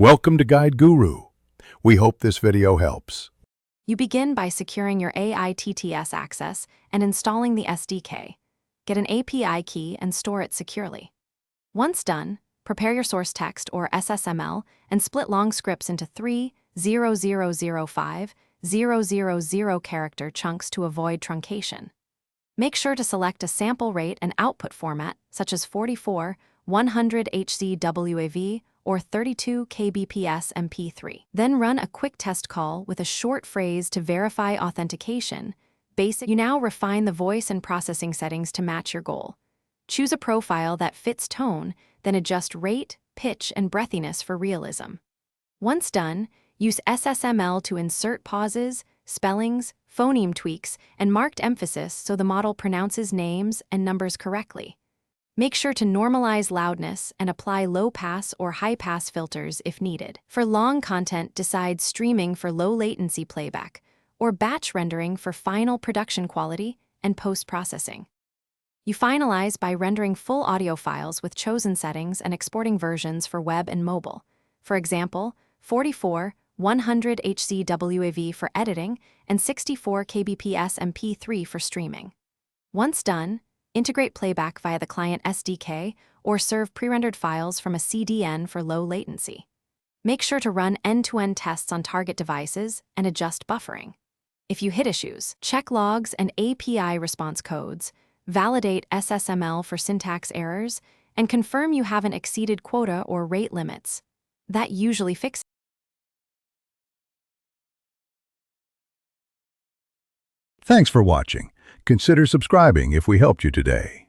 Welcome to Guide Guru. We hope this video helps. You begin by securing your AITTS access and installing the SDK. Get an API key and store it securely. Once done, prepare your source text or SSML and split long scripts into 3,0,0,5,0,0,0 character chunks to avoid truncation. Make sure to select a sample rate and output format such as 44, 100 HZ-WAV, or 32 kbps MP3. Then run a quick test call with a short phrase to verify authentication. You now refine the voice and processing settings to match your goal. Choose a profile that fits tone, then adjust rate, pitch, and breathiness for realism. Once done, use SSML to insert pauses, spellings, phoneme tweaks, and marked emphasis so the model pronounces names and numbers correctly. Make sure to normalize loudness and apply low-pass or high-pass filters if needed. For long content, decide streaming for low-latency playback or batch rendering for final production quality and post-processing. You finalize by rendering full audio files with chosen settings and exporting versions for web and mobile. For example, 44, 100 HZ-WAV for editing and 64 kbps MP3 for streaming. Once done, integrate playback via the client SDK or serve pre-rendered files from a CDN for low latency. Make sure to run end-to-end tests on target devices and adjust buffering. If you hit issues, check logs and API response codes, validate SSML for syntax errors, and confirm you haven't exceeded quota or rate limits. That usually fixes it. Thanks for watching. Consider subscribing if we helped you today.